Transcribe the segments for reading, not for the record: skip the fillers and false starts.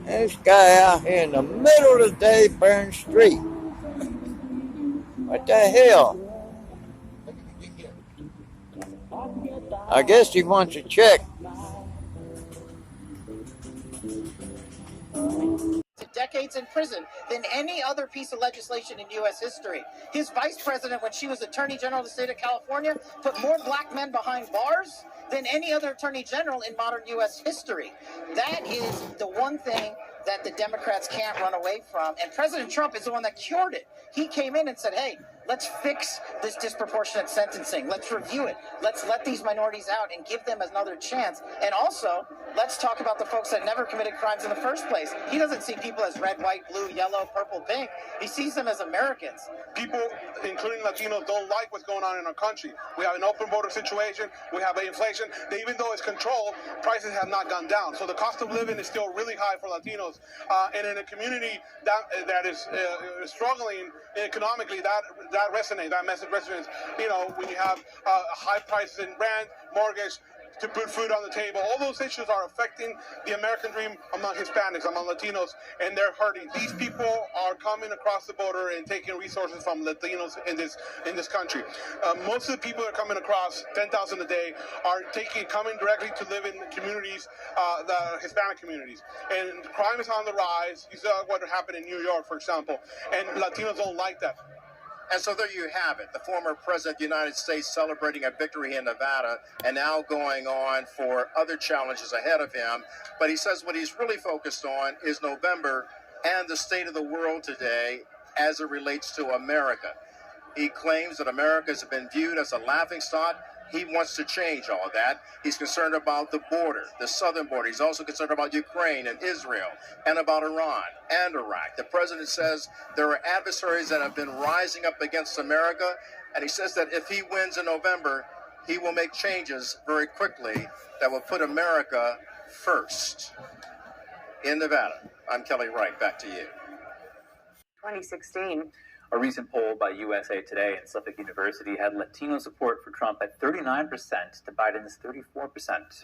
This guy out here in the middle of the Dayburn Street. What the hell? I guess he wants to check. Decades in prison than any other piece of legislation in U.S. history. His vice president, when she was Attorney General of the state of California, put more black men behind bars than any other Attorney General in modern U.S. history. That is the one thing that the Democrats can't run away from. And President Trump is the one that cured it. He came in and said, hey, let's fix this disproportionate sentencing. Let's review it. Let's let these minorities out and give them another chance. And also, let's talk about the folks that never committed crimes in the first place. He doesn't see people as red, white, blue, yellow, purple, pink. He sees them as Americans. People, including Latinos, don't like what's going on in our country. We have an open border situation. We have inflation. Even though it's controlled, prices have not gone down. So the cost of living is still really high for Latinos. And in a community that is struggling economically, that resonates. That message resonates. You know, when you have high prices in rent, mortgage, to put food on the table. All those issues are affecting the American dream among Hispanics, among Latinos, and they're hurting. These people are coming across the border and taking resources from Latinos in this country. Most of the people that are coming across, 10,000 a day, are coming directly to live in communities, the Hispanic communities. And crime is on the rise. You saw what happened in New York, for example, and Latinos don't like that. And so there you have it, the former president of the United States celebrating a victory in Nevada and now going on for other challenges ahead of him. But he says what he's really focused on is November and the state of the world today as it relates to America. He claims that America has been viewed as a laughingstock. He wants to change all of that. He's concerned about the border, the southern border. He's also concerned about Ukraine and Israel and about Iran and Iraq. The president says there are adversaries that have been rising up against America, and he says that if he wins in November, he will make changes very quickly that will put America first. In Nevada, I'm Kelly Wright. Back to you. 2016. A recent poll by USA Today and Suffolk University had Latino support for Trump at 39% to Biden's 34%.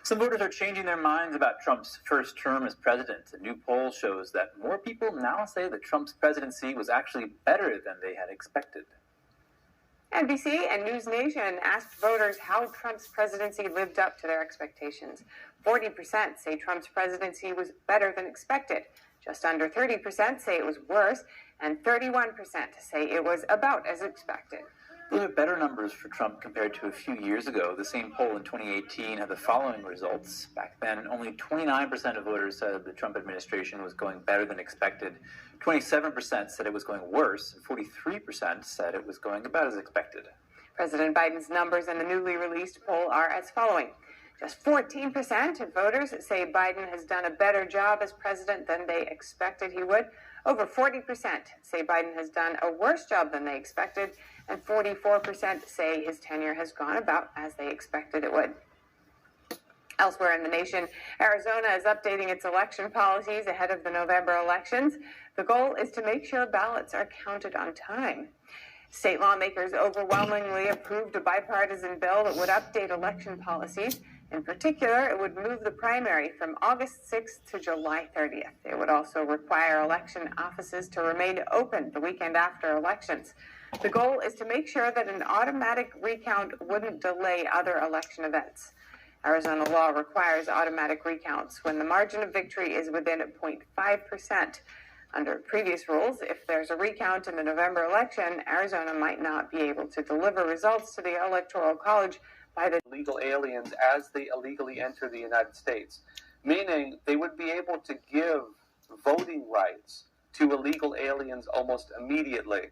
Some voters are changing their minds about Trump's first term as president. A new poll shows that more people now say that Trump's presidency was actually better than they had expected. NBC and News Nation asked voters how Trump's presidency lived up to their expectations. 40% say Trump's presidency was better than expected. Just under 30% say it was worse, and 31% say it was about as expected. Those are better numbers for Trump compared to a few years ago. The same poll in 2018 had the following results. Back then, only 29% of voters said the Trump administration was going better than expected. 27% said it was going worse, and 43% said it was going about as expected. President Biden's numbers in the newly released poll are as following. Just 14% of voters say Biden has done a better job as president than they expected he would. Over 40% say Biden has done a worse job than they expected, and 44% say his tenure has gone about as they expected it would. Elsewhere in the nation, Arizona is updating its election policies ahead of the November elections. The goal is to make sure ballots are counted on time. State lawmakers overwhelmingly approved a bipartisan bill that would update election policies. In particular, it would move the primary from August 6th to July 30th. It would also require election offices to remain open the weekend after elections. The goal is to make sure that an automatic recount wouldn't delay other election events. Arizona law requires automatic recounts when the margin of victory is within 0.5%. Under previous rules, if there's a recount in the November election, Arizona might not be able to deliver results to the Electoral College by the illegal aliens as they illegally enter the United States, meaning they would be able to give voting rights to illegal aliens almost immediately.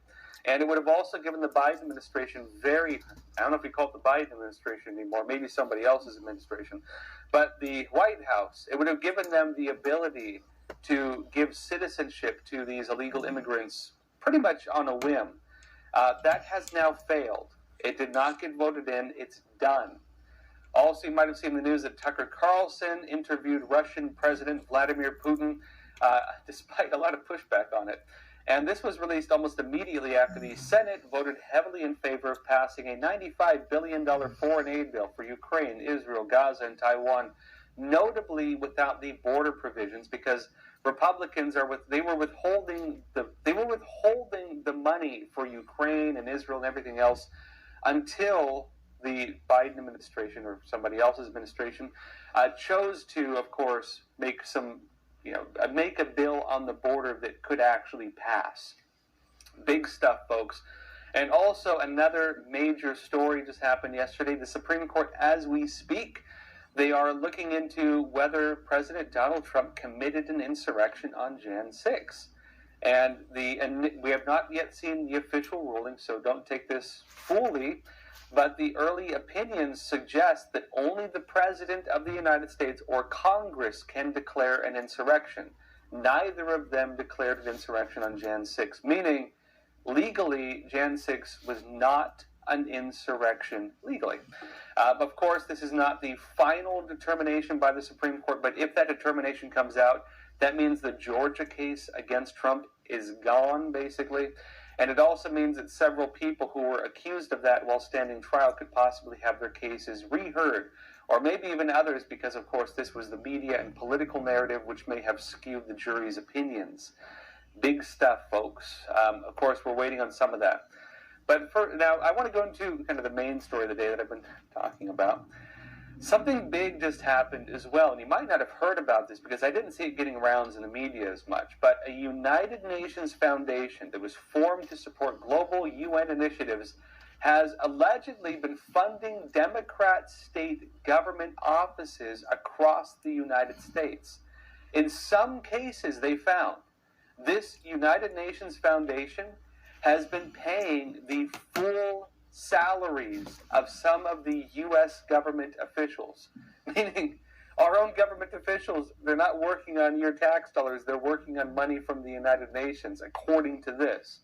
And it would have also given the Biden administration I don't know if we call it the Biden administration anymore, maybe somebody else's administration, but the White House, it would have given them the ability to give citizenship to these illegal immigrants pretty much on a whim. That has now failed. It did not get voted in. It's done. Also, you might have seen the news that Tucker Carlson interviewed Russian President Vladimir Putin, despite a lot of pushback on it. And this was released almost immediately after the Senate voted heavily in favor of passing a $95 billion foreign aid bill for Ukraine, Israel, Gaza, and Taiwan, notably without the border provisions, because Republicans were withholding the money for Ukraine and Israel and everything else until the Biden administration or somebody else's administration chose to, of course, make a bill on the border that could actually pass. Big stuff, folks. And also another major story just happened yesterday. The Supreme Court, as we speak, they are looking into whether President Donald Trump committed an insurrection on Jan 6. And we have not yet seen the official ruling, so don't take this fully. But the early opinions suggest that only the President of the United States or Congress can declare an insurrection. Neither of them declared an insurrection on Jan 6, meaning legally Jan 6 was not an insurrection legally. Of course, this is not the final determination by the Supreme Court, but if that determination comes out, that means the Georgia case against Trump is gone, basically. And it also means that several people who were accused of that while standing trial could possibly have their cases reheard, or maybe even others, because, of course, this was the media and political narrative which may have skewed the jury's opinions. Big stuff, folks. Of course, we're waiting on some of that. But now, I want to go into kind of the main story of the day that I've been talking about. Something big just happened as well, and you might not have heard about this because I didn't see it getting rounds in the media as much, but a United Nations foundation that was formed to support global UN initiatives has allegedly been funding Democrat state government offices across the United States. In some cases, they found this United Nations foundation has been paying the full salaries of some of the U.S. government officials, meaning our own government officials, they're not working on your tax dollars, they're working on money from the United Nations, according to this.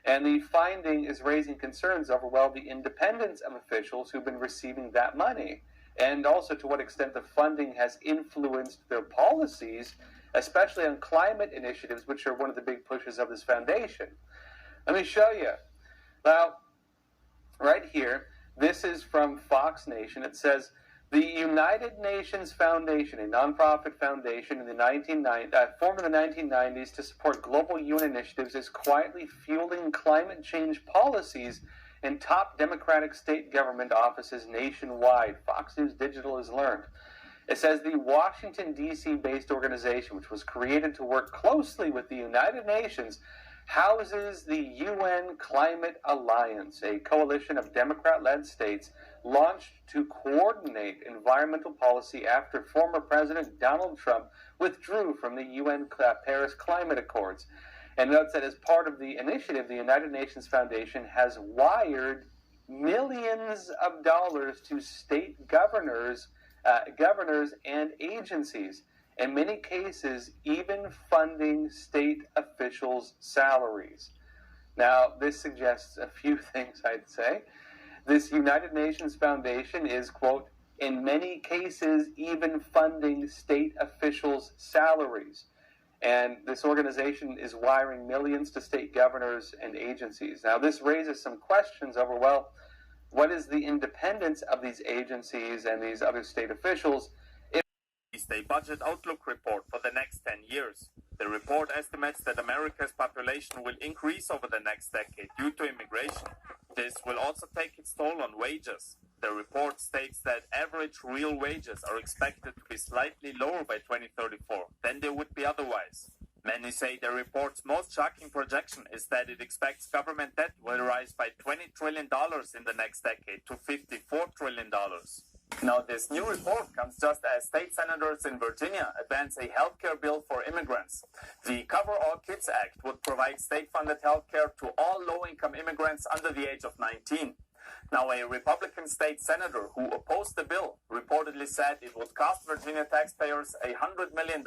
And the finding is raising concerns over, well, the independence of officials who've been receiving that money, and also to what extent the funding has influenced their policies, especially on climate initiatives, which are one of the big pushes of this foundation. Let me show you. Now, right here, this is from Fox Nation. It says, the United Nations Foundation, a nonprofit foundation formed in the 1990s to support global UN initiatives, is quietly fueling climate change policies in top Democratic state government offices nationwide. Fox News Digital has learned. It says the Washington, D.C. based organization, which was created to work closely with the United Nations, houses the UN Climate Alliance, a coalition of Democrat-led states launched to coordinate environmental policy after former President Donald Trump withdrew from the UN Paris Climate Accords. And notes that as part of the initiative, the United Nations Foundation has wired millions of dollars to state governors and agencies, in many cases even funding state officials' salaries. Now, this suggests a few things, I'd say. This United Nations Foundation is, quote, in many cases even funding state officials' salaries. And this organization is wiring millions to state governors and agencies. Now, this raises some questions over, well, what is the independence of these agencies and these other state officials? A budget outlook report for the next 10 years. The report estimates that America's population will increase over the next decade due to immigration. This will also take its toll on wages. The report states that average real wages are expected to be slightly lower by 2034 than they would be otherwise. Many say the report's most shocking projection is that it expects government debt will rise by $20 trillion in the next decade to $54 trillion. Now, this new report comes just as state senators in Virginia advance a health care bill for immigrants. The Cover All Kids Act would provide state-funded health care to all low-income immigrants under the age of 19. Now, a Republican state senator who opposed the bill reportedly said it would cost Virginia taxpayers $100 million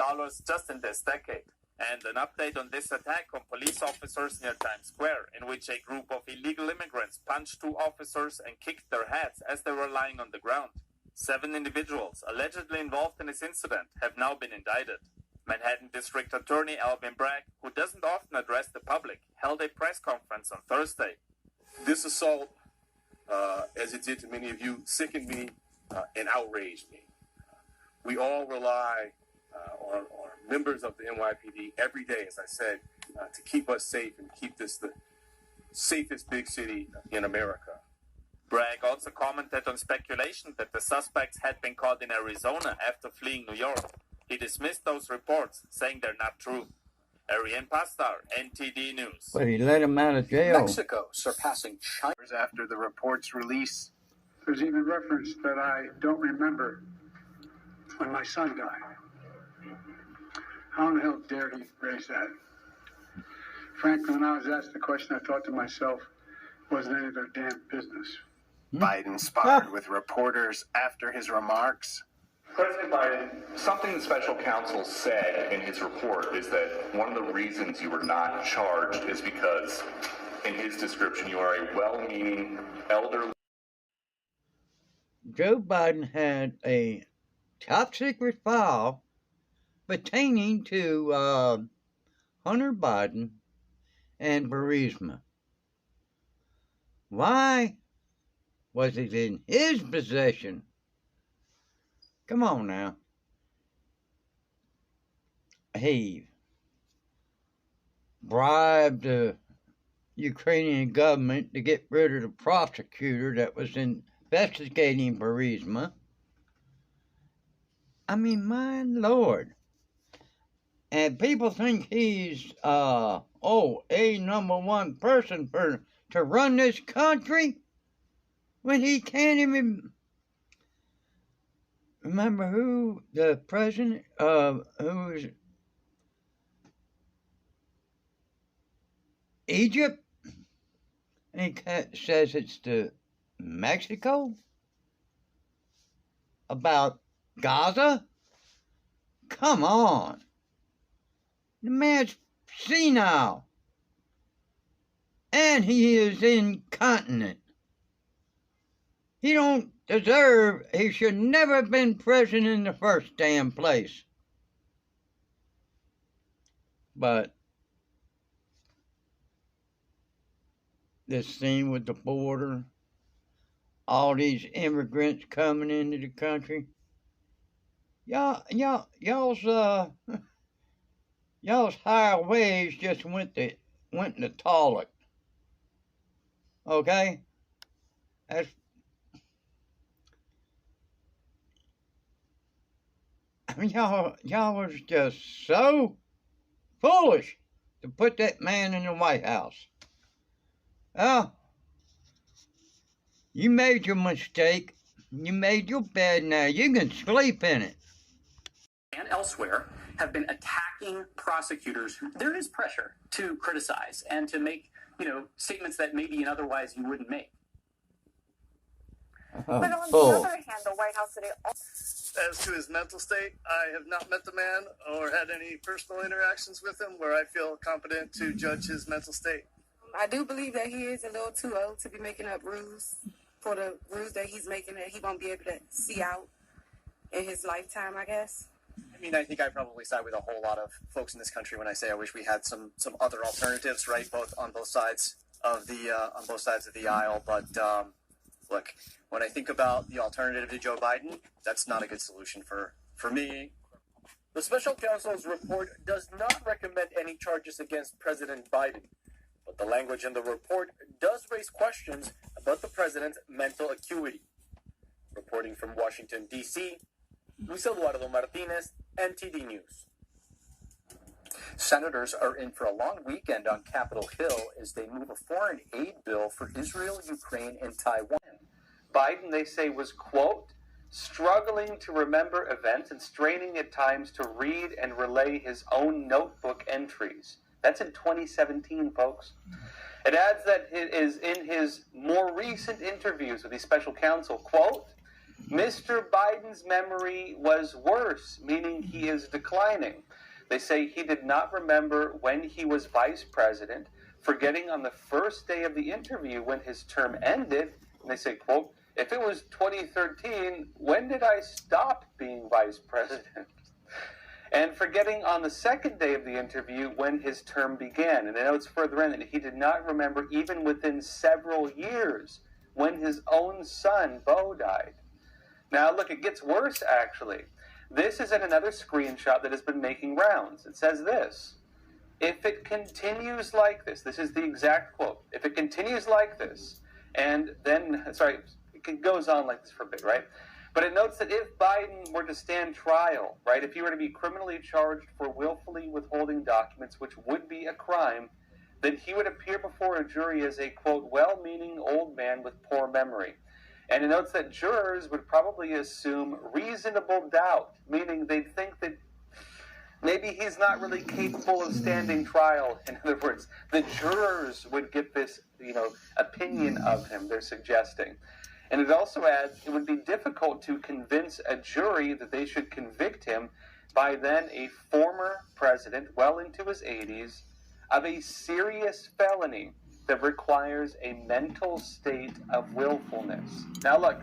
just in this decade. And an update on this attack on police officers near Times Square, in which a group of illegal immigrants punched two officers and kicked their heads as they were lying on the ground. 7 individuals allegedly involved in this incident have now been indicted. Manhattan District Attorney Alvin Bragg, who doesn't often address the public, held a press conference on Thursday. This assault, as it did to many of you, sickened me and outraged me. We all rely on members of the NYPD every day, as I said, to keep us safe and keep this the safest big city in America. Bragg also commented on speculation that the suspects had been caught in Arizona after fleeing New York. He dismissed those reports, saying they're not true. Ariane Pastar, NTD News. But he let him out of jail. Mexico surpassing China after the report's release. There's even reference that I don't remember when my son died. How in the hell dare he raise that? Frankly, when I was asked the question, I thought to myself, wasn't any of their damn business. Biden sparred with reporters after his remarks. President Biden, something the special counsel said in his report is that one of the reasons you were not charged is because, in his description, you are a well-meaning, elderly. Joe Biden had a top secret file pertaining to Hunter Biden and Burisma. Why was it in his possession? Come on now. He bribed the Ukrainian government to get rid of the prosecutor that was investigating Burisma. I mean, my Lord. And people think he's, a number one person to run this country when he can't even remember who the president who's Egypt. And he says it's to Mexico about Gaza. Come on. The man's senile. And he is incontinent. He don't deserve, he should never have been president in the first damn place. But this thing with the border, all these immigrants coming into the country, y'all's higher wage just went in the toilet. Okay? That's I mean, y'all was just so foolish to put that man in the White House. Well, you made your mistake. You made your bed now. You can sleep in it. And elsewhere have been attacking prosecutors. There is pressure to criticize and to make, statements that maybe otherwise you wouldn't make. But on the other hand, the White House today. As to his mental state, I have not met the man or had any personal interactions with him where I feel competent to judge his mental state. I do believe that he is a little too old to be making up rules for the rules that he's making that he won't be able to see out in his lifetime, I guess. I mean, I think I probably side with a whole lot of folks in this country when I say I wish we had some other alternatives, right? On both sides of the aisle. But look, when I think about the alternative to Joe Biden, that's not a good solution for me. The special counsel's report does not recommend any charges against President Biden, but the language in the report does raise questions about the president's mental acuity. Reporting from Washington, D.C., Luis Eduardo Martinez, NTD News. Senators are in for a long weekend on Capitol Hill as they move a foreign aid bill for Israel, Ukraine, and Taiwan. Biden, they say, was, quote, struggling to remember events and straining at times to read and relay his own notebook entries. That's in 2017, folks. It adds that it is in his more recent interviews with the special counsel, quote, Mr. Biden's memory was worse, meaning he is declining. They say he did not remember when he was vice president, forgetting on the first day of the interview when his term ended. And they say, quote, if it was 2013, when did I stop being vice president? and forgetting on the second day of the interview when his term began. And it notes further in that he did not remember even within several years when his own son, Beau, died. Now, look, it gets worse, actually. This is in another screenshot that has been making rounds. It says this: if it continues like this is the exact quote, if it continues like this, and then, it goes on like this for a bit, right? But it notes that if Biden were to stand trial, right, if he were to be criminally charged for willfully withholding documents, which would be a crime, then he would appear before a jury as a, quote, well-meaning old man with poor memory. And it notes that jurors would probably assume reasonable doubt, meaning they'd think that maybe he's not really capable of standing trial. In other words, the jurors would get this, opinion of him, they're suggesting. And it also adds, it would be difficult to convince a jury that they should convict him, by then a former president, well into his 80s, of a serious felony that requires a mental state of willfulness. Now look,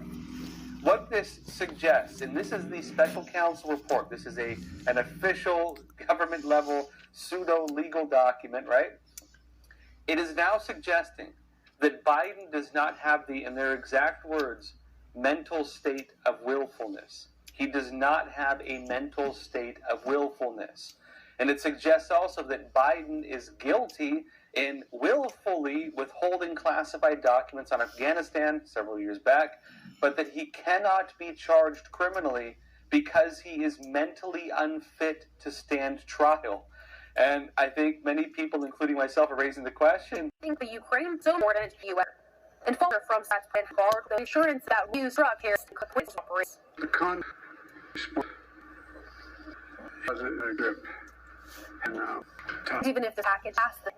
what this suggests, and this is the special counsel report, this is an official government-level pseudo-legal document, right? It is now suggesting that Biden does not have the, in their exact words, mental state of willfulness. He does not have a mental state of willfulness. And it suggests also that Biden is guilty in willfully withholding classified documents on Afghanistan several years back, but that he cannot be charged criminally because he is mentally unfit to stand trial. And I think many people, including myself, are raising the question. I think the Ukraine is so important to U.S. And further from President Barr, the assurance that we struck here the con was a grip. Even if the package passed the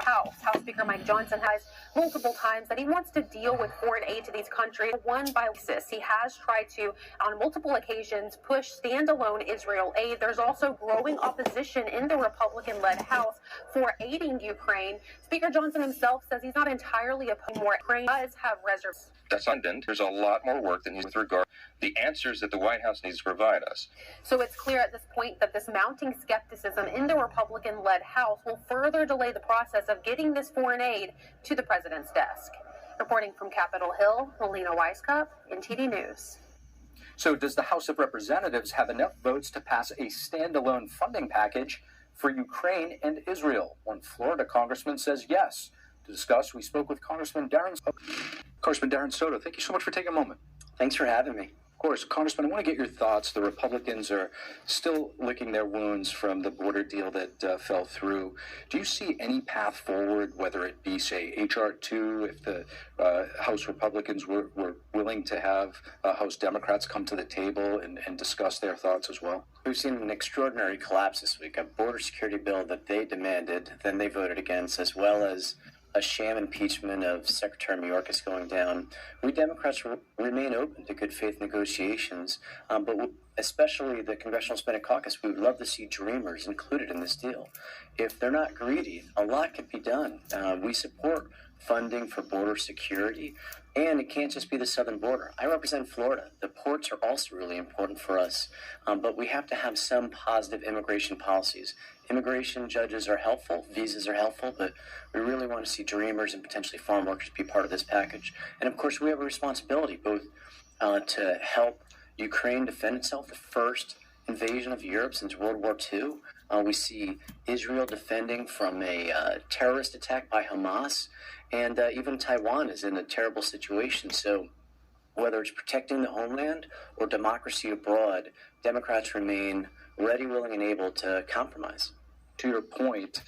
House Speaker Mike Johnson has multiple times that he wants to deal with foreign aid to these countries. One by ISIS. He has tried to, on multiple occasions, push standalone Israel aid. There's also growing opposition in the Republican-led House for aiding Ukraine. Speaker Johnson himself says he's not entirely opposed. More Ukraine does have reservations. That's undone. There's a lot more work that needs with regard the answers that the White House needs to provide us. So it's clear at this point that this mounting skepticism in the Republican-led House will further delay the process of getting this foreign aid to the president's desk. Reporting from Capitol Hill, Melina Weisskopf, NTD News. So does the House of Representatives have enough votes to pass a standalone funding package for Ukraine and Israel? One Florida congressman says yes. To discuss, we spoke with Congressman Darren Soto. Thank you so much for taking a moment. Thanks for having me. Of course, Congressman, I want to get your thoughts. The Republicans are still licking their wounds from the border deal that fell through. Do you see any path forward, whether it be, say, H.R. 2, if the House Republicans were willing to have House Democrats come to the table and discuss their thoughts as well? We've seen an extraordinary collapse this week. A border security bill that they demanded, then they voted against, as well as a sham impeachment of Secretary Mayorkas going down. We Democrats remain open to good faith negotiations, but especially the Congressional Hispanic Caucus, we would love to see Dreamers included in this deal. If they're not greedy, a lot could be done. We support funding for border security, and it can't just be the southern border. I represent Florida. The ports are also really important for us, but we have to have some positive immigration policies. Immigration judges are helpful, visas are helpful, but we really want to see Dreamers and potentially farm workers be part of this package. And of course, we have a responsibility both to help Ukraine defend itself, the first invasion of Europe since World War II. We see Israel defending from a terrorist attack by Hamas, and even Taiwan is in a terrible situation. So whether it's protecting the homeland or democracy abroad, Democrats remain ready, willing, and able to compromise. To your point,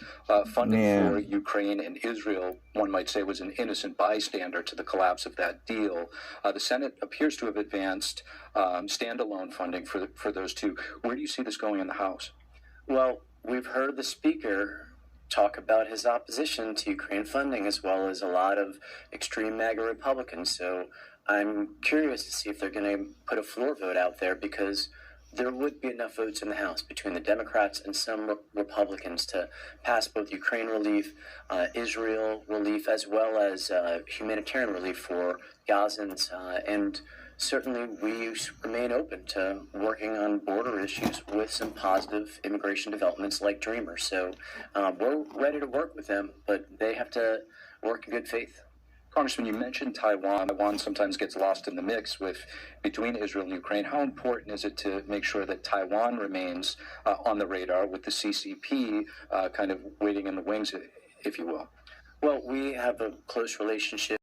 funding for Ukraine and Israel, one might say, was an innocent bystander to the collapse of that deal. The Senate appears to have advanced standalone funding for those two. Where do you see this going in the House? Well, we've heard the Speaker talk about his opposition to Ukraine funding, as well as a lot of extreme MAGA Republicans. So I'm curious to see if they're going to put a floor vote out there, because there would be enough votes in the House between the Democrats and some Republicans to pass both Ukraine relief, Israel relief, as well as humanitarian relief for Gazans and certainly we remain open to working on border issues with some positive immigration developments like Dreamer. So we're ready to work with them, but they have to work in good faith. Congressman, you mentioned Taiwan. Taiwan sometimes gets lost in the mix between Israel and Ukraine. How important is it to make sure that Taiwan remains on the radar with the CCP kind of waiting in the wings, if you will? Well, we have a close relationship.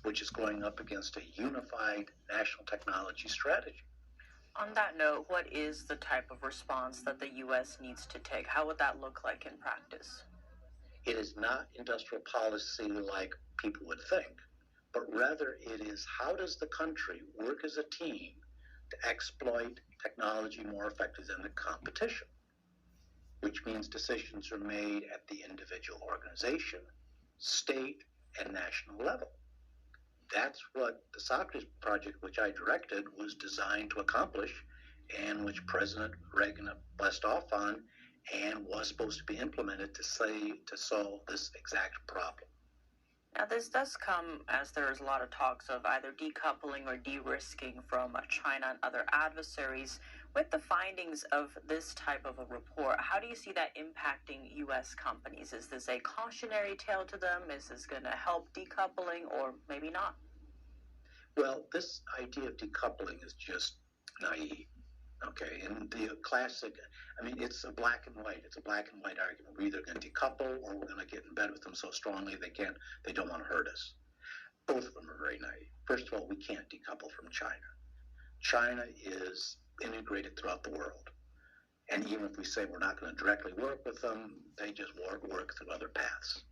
which is going up against a unified national technology strategy. On that note, what is the type of response that the U.S. needs to take? How would that look like in practice? It is not industrial policy like people would think, but rather it is how does the country work as a team to exploit technology more effectively than the competition, which means decisions are made at the individual organization, state, and national level. That's what the Socrates Project, which I directed, was designed to accomplish, and which President Reagan blessed off on, and was supposed to be implemented to solve this exact problem. Now, this does come as there's a lot of talks of either decoupling or de-risking from China and other adversaries. With the findings of this type of a report, how do you see that impacting U.S. companies? Is this a cautionary tale to them? Is this going to help decoupling, or maybe not? Well, this idea of decoupling is just naive. Okay, and the classic, I mean, it's a black and white. It's a black and white argument. We're either going to decouple or we're going to get in bed with them so strongly they don't want to hurt us. Both of them are very naive. First of all, we can't decouple from China. China is integrated throughout the world. And even if we say we're not going to directly work with them, they just work through other paths.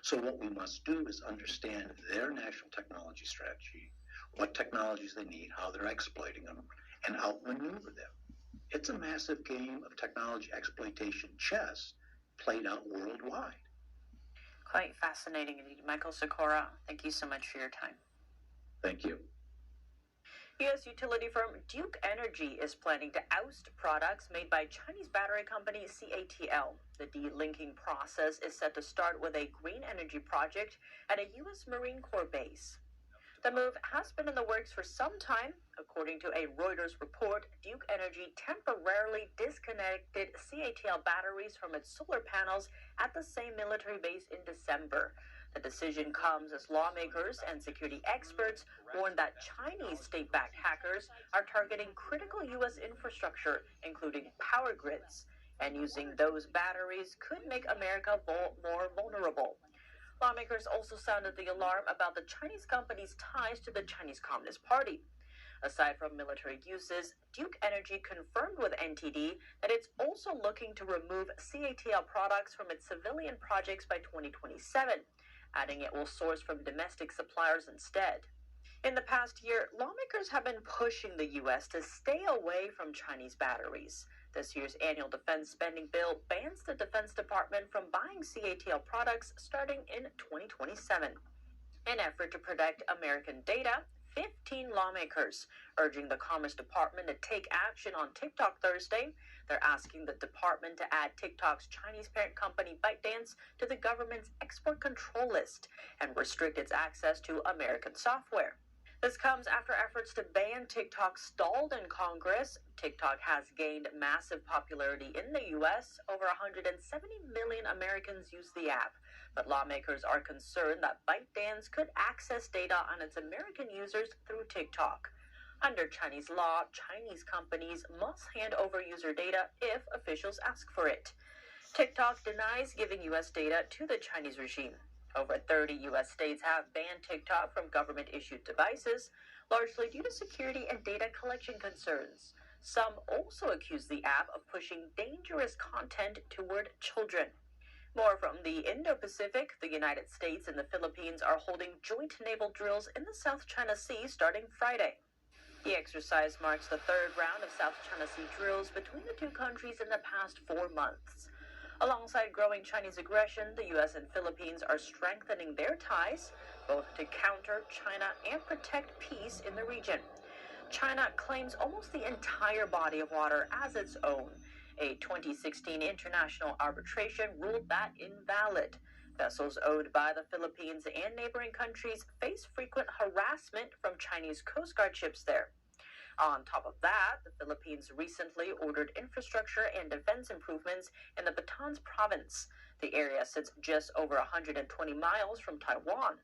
So what we must do is understand their national technology strategy, what technologies they need, how they're exploiting them, and outmaneuver them. It's a massive game of technology exploitation chess played out worldwide. Quite fascinating indeed. Michael Sikora, thank you so much for your time. Thank you. U.S. utility firm Duke Energy is planning to oust products made by Chinese battery company CATL. The delinking process is set to start with a green energy project at a U.S. Marine Corps base. The move has been in the works for some time. According to a Reuters report, Duke Energy temporarily disconnected CATL batteries from its solar panels at the same military base in December. The decision comes as lawmakers and security experts warn that Chinese state-backed hackers are targeting critical U.S. infrastructure, including power grids, and using those batteries could make America more vulnerable. Lawmakers also sounded the alarm about the Chinese company's ties to the Chinese Communist Party. Aside from military uses, Duke Energy confirmed with NTD that it's also looking to remove CATL products from its civilian projects by 2027, adding it will source from domestic suppliers instead. In the past year, lawmakers have been pushing the U.S. to stay away from Chinese batteries. This year's annual defense spending bill bans the Defense Department from buying CATL products starting in 2027. In an effort to protect American data, 15 lawmakers urging the Commerce Department to take action on TikTok Thursday. They're asking the department to add TikTok's Chinese parent company ByteDance to the government's export control list and restrict its access to American software. This comes after efforts to ban TikTok stalled in Congress. TikTok has gained massive popularity in the U.S. Over 170 million Americans use the app, but lawmakers are concerned that ByteDance could access data on its American users through TikTok. Under Chinese law, Chinese companies must hand over user data if officials ask for it. TikTok denies giving U.S. data to the Chinese regime. Over 30 U.S. states have banned TikTok from government-issued devices, largely due to security and data collection concerns. Some also accuse the app of pushing dangerous content toward children. More from the Indo-Pacific. The United States and the Philippines are holding joint naval drills in the South China Sea starting Friday. The exercise marks the third round of South China Sea drills between the two countries in the past 4 months. Alongside growing Chinese aggression, the U.S. and Philippines are strengthening their ties, both to counter China and protect peace in the region. China claims almost the entire body of water as its own. A 2016 international arbitration ruled that invalid. Vessels owned by the Philippines and neighboring countries face frequent harassment from Chinese Coast Guard ships there. On top of that, the Philippines recently ordered infrastructure and defense improvements in the Bataan province. The area sits just over 120 miles from Taiwan.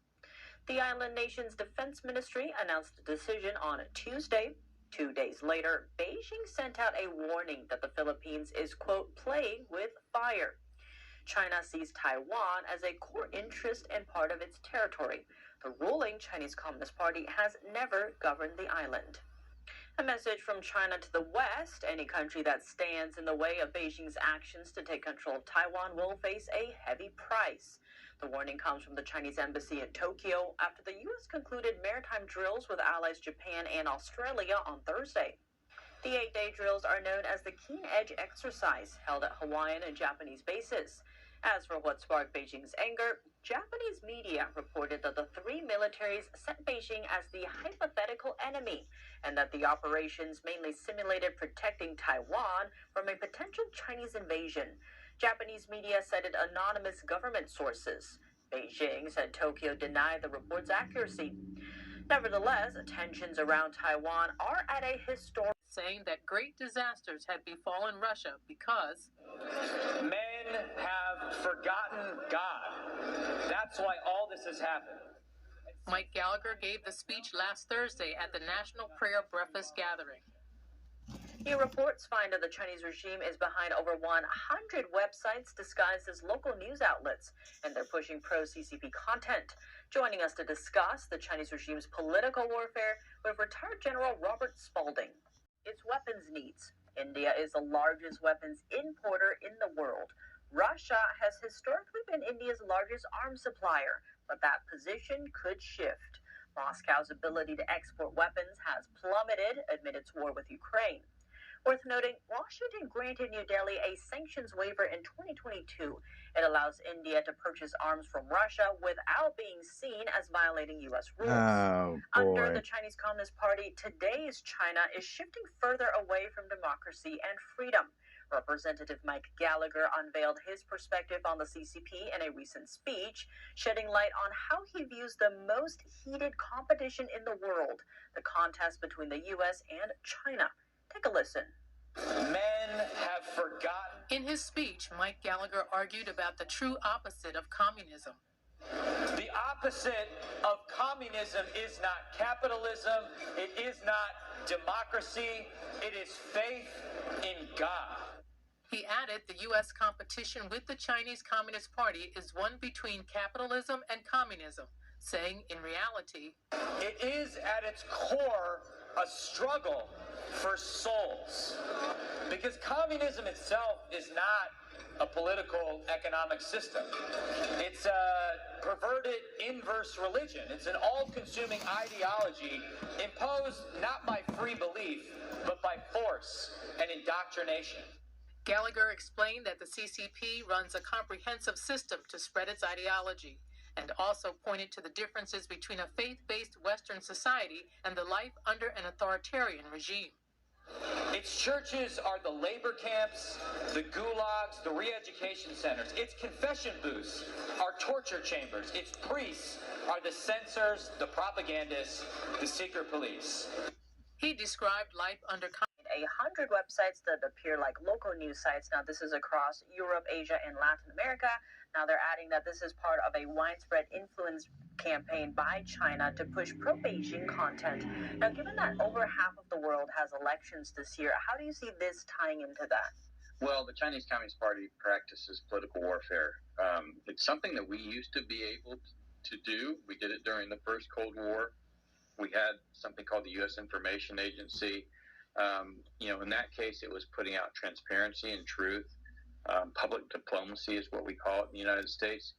The island nation's defense ministry announced the decision on Tuesday. 2 days later, Beijing sent out a warning that the Philippines is, quote, playing with fire. China sees Taiwan as a core interest and part of its territory. The ruling Chinese Communist Party has never governed the island. A message from China to the West: any country that stands in the way of Beijing's actions to take control of Taiwan will face a heavy price. The warning comes from the Chinese embassy in Tokyo after the U.S. concluded maritime drills with allies Japan and Australia on Thursday. The 8-day drills are known as the Keen Edge exercise, held at Hawaiian and Japanese bases. As for what sparked Beijing's anger, Japanese media reported that the three militaries sent Beijing as the hypothetical enemy, and that the operations mainly simulated protecting Taiwan from a potential Chinese invasion. Japanese media cited anonymous government sources. Beijing said Tokyo denied the report's accuracy. Nevertheless, tensions around Taiwan are at a historic, saying that great disasters had befallen Russia because men have forgotten God. That's why all this has happened. Mike Gallagher gave the speech last Thursday at the National Prayer Breakfast Gathering. New reports find that the Chinese regime is behind over 100 websites disguised as local news outlets, and they're pushing pro-CCP content. Joining us to discuss the Chinese regime's political warfare, we have retired General Robert Spalding. Its weapons needs. India is the largest weapons importer in the world. Russia has historically been India's largest arms supplier, but that position could shift. Moscow's ability to export weapons has plummeted amid its war with Ukraine. Worth noting, Washington granted New Delhi a sanctions waiver in 2022. It allows India to purchase arms from Russia without being seen as violating U.S. rules. Oh, boy. Under the Chinese Communist Party, today's China is shifting further away from democracy and freedom. Representative Mike Gallagher unveiled his perspective on the CCP in a recent speech, shedding light on how he views the most heated competition in the world, the contest between the U.S. and China. Take a listen. Men have forgotten. In his speech, Mike Gallagher argued about the true opposite of communism. The opposite of communism is not capitalism. It is not democracy. It is faith in God. He added the U.S. competition with the Chinese Communist Party is one between capitalism and communism, saying in reality, it is at its core a struggle for souls. Because communism itself is not a political economic system. It's a perverted inverse religion. It's an all-consuming ideology imposed not by free belief, but by force and indoctrination. Gallagher explained that the CCP runs a comprehensive system to spread its ideology, and also pointed to the differences between a faith-based Western society and the life under an authoritarian regime. Its churches are the labor camps, the gulags, the re-education centers. Its confession booths are torture chambers. Its priests are the censors, the propagandists, the secret police. He described life under 100 websites that appear like local news sites. Now, this is across Europe, Asia, and Latin America. Now, they're adding that this is part of a widespread influence campaign by China to push pro-Beijing content. Now, given that over half of the world has elections this year, how do you see this tying into that? Well, the Chinese Communist Party practices political warfare. It's something that we used to be able to do. We did it during the first Cold War. We had something called the U.S. Information Agency. In that case, it was putting out transparency and truth. Public diplomacy is what we call it in the United States.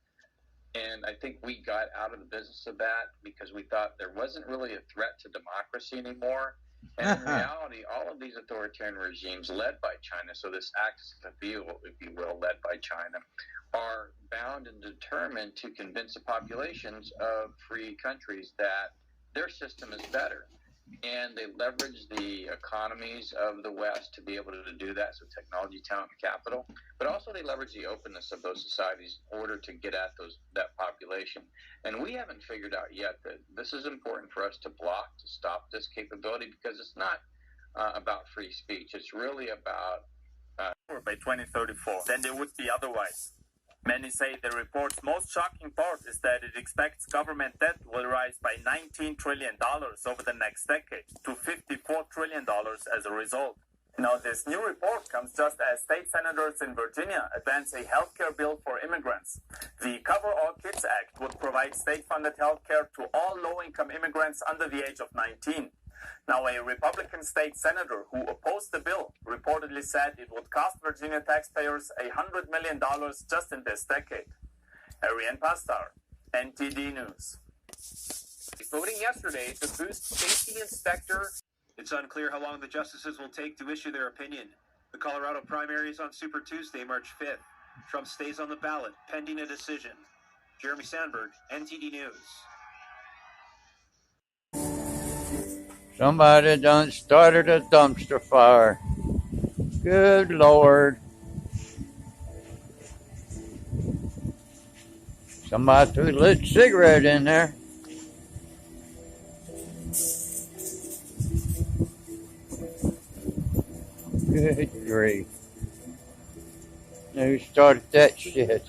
And I think we got out of the business of that because we thought there wasn't really a threat to democracy anymore. And in reality, all of these authoritarian regimes led by China, so this axis of evil, if you will, led by China, are bound and determined to convince the populations of free countries that their system is better. And they leverage the economies of the West to be able to do that, so technology, talent, and capital. But also they leverage the openness of those societies in order to get at that population. And we haven't figured out yet that this is important for us to block, to stop this capability, because it's not about free speech. It's really about... by 2034, then there would be otherwise. Many say the report's most shocking part is that it expects government debt will rise by $19 trillion over the next decade to $54 trillion as a result. Now, this new report comes just as state senators in Virginia advance a healthcare bill for immigrants. The Cover All Kids Act would provide state-funded healthcare to all low-income immigrants under the age of 19. Now, a Republican state senator who opposed the bill reportedly said it would cost Virginia taxpayers $100 million just in this decade. Ariane Pastar, NTD News. Voting yesterday to boost safety inspector. It's unclear how long the justices will take to issue their opinion. The Colorado primaries on Super Tuesday, March 5th. Trump stays on the ballot, pending a decision. Jeremy Sandberg, NTD News. Somebody done started a dumpster fire. Good Lord. Somebody threw a lit cigarette in there. Good grief. Who started that shit?